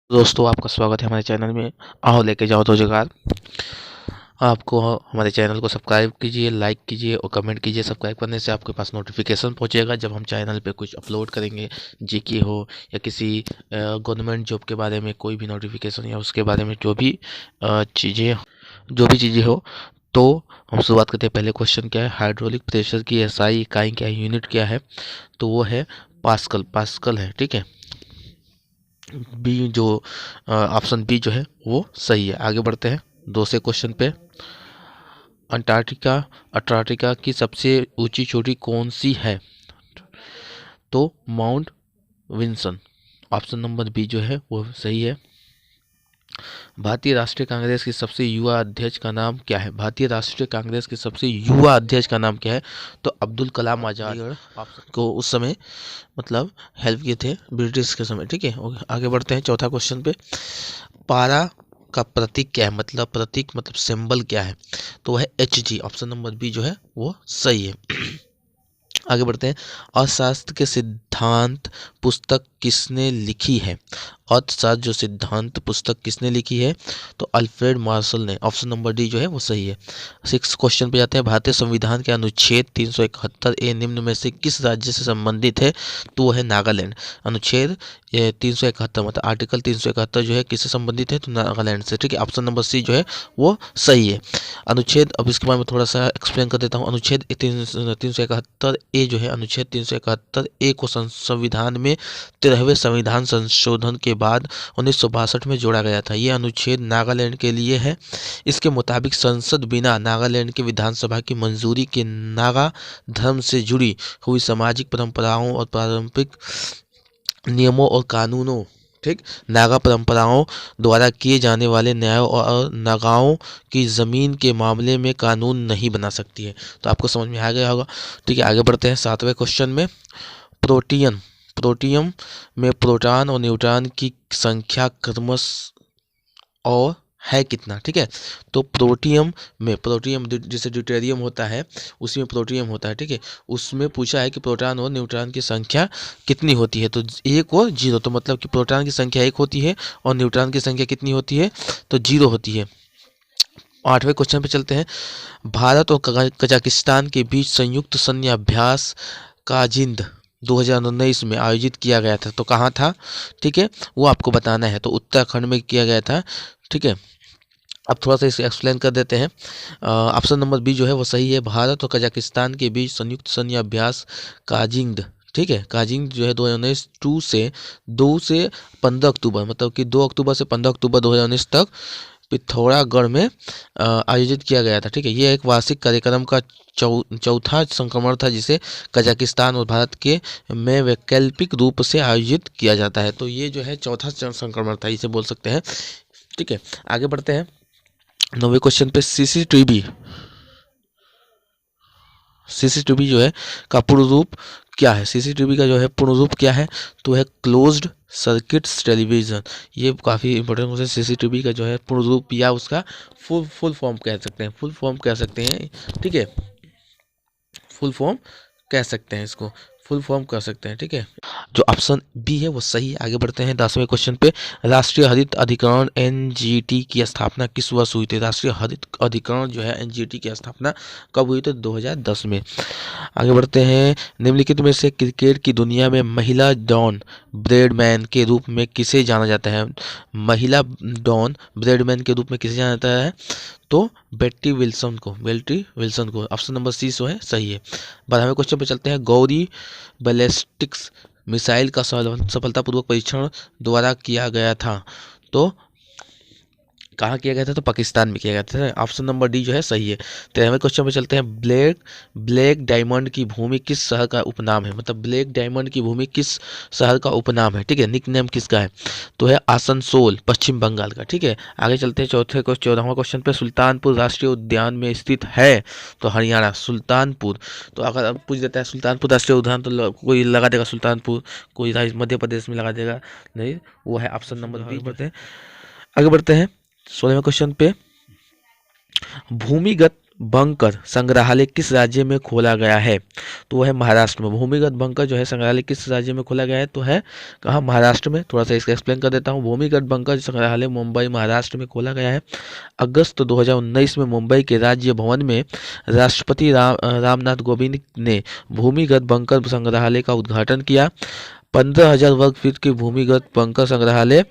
दोस्तों, आपका स्वागत है हमारे चैनल में। आओ लेके जाओ रोजगार। आपको हमारे चैनल को सब्सक्राइब कीजिए, लाइक कीजिए और कमेंट कीजिए। सब्सक्राइब करने से आपके पास नोटिफिकेशन पहुंचेगा जब हम चैनल पे कुछ अपलोड करेंगे, जीके हो या किसी गवर्नमेंट जॉब के बारे में कोई भी नोटिफिकेशन या उसके बारे में जो भी चीज़ें हो। तो हम शुरुआत करते हैं। पहले क्वेश्चन क्या है, हाइड्रोलिक प्रेशर की एसआई इकाई क्या है, यूनिट क्या है? तो वो है पास्कल। पास्कल है, ठीक है। बी जो ऑप्शन बी जो है वो सही है। आगे बढ़ते हैं दूसरे क्वेश्चन पे। अंटार्कटिका अंटार्कटिका की सबसे ऊंची चोटी कौन सी है? तो Mount Vinson. Option number B जो है वो सही है। भारतीय राष्ट्रीय कांग्रेस की सबसे युवा अध्यक्ष का नाम क्या है? भारतीय राष्ट्रीय कांग्रेस के सबसे युवा अध्यक्ष का नाम क्या है? तो अब्दुल कलाम आजाद को उस समय मतलब हेल्प किए थे ब्रिटिश के समय, ठीक है। आगे बढ़ते हैं चौथा क्वेश्चन पे। पारा का प्रतीक क्या है? मतलब प्रतीक मतलब सिंबल क्या है? तो वह है HG। ऑप्शन नंबर बी जो है वो सही है। आगे बढ़ते हैं। अर्थशास्त्र के सिद्धांत पुस्तक किसने लिखी है? अर्थशास्त्र जो सिद्धांत पुस्तक किसने लिखी है? तो अल्फ्रेड मार्शल ने। ऑप्शन नंबर डी जो है वो सही है। सिक्स क्वेश्चन पे जाते हैं। भारतीय संविधान के अनुच्छेद 371 निम्न में से किस राज्य से संबंधित है? तो वो है नागालैंड। अनुच्छेद 371 मतलब आर्टिकल 371 जो है किससे संबंधित है? तो नागालैंड से, ठीक है। ऑप्शन नंबर सी जो है वो सही है। अनुच्छेद, अब इसके बारे में थोड़ा सा एक्सप्लेन कर देता हूँ। अनुच्छेद 371 ए जो है, अनुच्छेद 371 ए को संविधान में 13वें संविधान संशोधन के बाद 1962 में जोड़ा गया था। ये अनुच्छेद नागालैंड के लिए है। इसके मुताबिक संसद बिना नागालैंड की विधानसभा की मंजूरी के नागा धर्म से जुड़ी हुई सामाजिक परंपराओं और पारंपरिक नियमों और कानूनों, ठीक, नागा परंपराओं द्वारा किए जाने वाले न्यायों और नागाओं की ज़मीन के मामले में कानून नहीं बना सकती है। तो आपको समझ में आ गया होगा, ठीक है। आगे बढ़ते हैं सातवें क्वेश्चन में। प्रोटियम प्रोटियम में प्रोटॉन और न्यूट्रॉन की संख्या क्रमश और है कितना, ठीक है। तो प्रोटियम जैसे ड्यूटेरियम होता है उसी में प्रोटियम होता है, ठीक है। उसमें पूछा है कि प्रोटॉन और न्यूट्रॉन की संख्या कितनी होती है? तो 1 और 0। तो मतलब कि प्रोटॉन की संख्या 1 होती है और न्यूट्रॉन की संख्या कितनी होती है? तो 0 होती है। आठवें क्वेश्चन पे चलते हैं। भारत और कजाकिस्तान के बीच संयुक्त सैन्य अभ्यास काजिंद 2019 में आयोजित किया गया था। तो कहाँ था, ठीक है, वो आपको बताना है। तो उत्तराखंड में किया गया था, ठीक है। अब थोड़ा सा इसे एक्सप्लेन कर देते हैं। ऑप्शन नंबर बी जो है वो सही है। भारत और कजाकिस्तान के बीच संयुक्त सैन्य अभ्यास काजिंद, ठीक है, काजिंग जो है 2019 2 से 15 अक्टूबर, मतलब कि 2 अक्टूबर से 15 अक्टूबर 2019 तक पिथौरागढ़ में आयोजित किया गया था, ठीक है। ये एक वार्षिक कार्यक्रम का चौथा संक्रमण था जिसे कजाकिस्तान और भारत के में वैकल्पिक रूप से आयोजित किया जाता है। तो ये जो है चौथा संक्रमण था, इसे बोल सकते हैं, ठीक है। आगे बढ़ते हैं 9वें क्वेश्चन पे। सीसीटीवी जो है का पूर्ण रूप क्या है? सीसीटीवी का जो है पूर्ण रूप क्या है? तो है क्लोज्ड सर्किट्स टेलीविजन। ये काफ़ी इंपॉर्टेंट क्वेश्चन। सीसीटीवी का जो है पूर्ण रूप या उसका फुल फॉर्म कह सकते हैं, ठीक है। फुल फॉर्म कह सकते हैं इसको, फुल फॉर्म कर सकते हैं, ठीक है। जो ऑप्शन बी है वो सही है। आगे बढ़ते हैं 10वें क्वेश्चन पे। राष्ट्रीय हरित अधिकरण NGT की स्थापना किस वर्ष हुई थी? राष्ट्रीय हरित अधिकरण जो है NGT की स्थापना कब हुई थी? 2010 में। आगे बढ़ते हैं। निम्नलिखित में से क्रिकेट की दुनिया में महिला डॉन ब्रैडमैन के रूप में किसे जाना जाता है? महिला डॉन ब्रैडमैन के रूप में किसे जाना जाता है? तो बेट्टी विल्सन को। ऑप्शन नंबर सी जो है सही है। 12वें क्वेश्चन पे चलते हैं। गौरी बैलिस्टिक्स मिसाइल का सफलतापूर्वक परीक्षण द्वारा किया गया था। तो कहाँ किया गया था? तो पाकिस्तान में किया गया था। ऑप्शन नंबर डी जो है सही है। 13वें क्वेश्चन पे चलते हैं। ब्लैक डायमंड की भूमि किस शहर का उपनाम है? मतलब ब्लैक डायमंड की भूमि किस शहर का उपनाम है, ठीक है, निक नेम किसका है? तो है आसनसोल, पश्चिम बंगाल का, ठीक है। आगे चलते हैं 14वां क्वेश्चन पे। सुल्तानपुर राष्ट्रीय उद्यान में स्थित है? तो हरियाणा, सुल्तानपुर। तो अगर अब पूछ देता है सुल्तानपुर राष्ट्रीय उद्यान तो कोई लगा देगा सुल्तानपुर, कोई मध्य प्रदेश में लगा देगा, नहीं, वो है ऑप्शन नंबर बी। आगे बढ़ते हैं 16वें क्वेश्चन पे। भूमिगत बंकर संग्रहालय किस राज्य में खोला गया है? तो वो है महाराष्ट्र में। भूमिगत बंकर जो है संग्रहालय किस राज्य में खोला गया है? तो है कहाँ? महाराष्ट्र में। थोड़ा सा इसका एक्सप्लेन कर देता हूँ। भूमिगत बंकर संग्रहालय मुंबई महाराष्ट्र में खोला गया है। अगस्त 2019 में मुंबई के राज्य भवन में राष्ट्रपति रामनाथ कोविंद ने भूमिगत बंकर संग्रहालय का उद्घाटन किया। 15,000 वर्ग फीट की भूमिगत बंकर संग्रहालय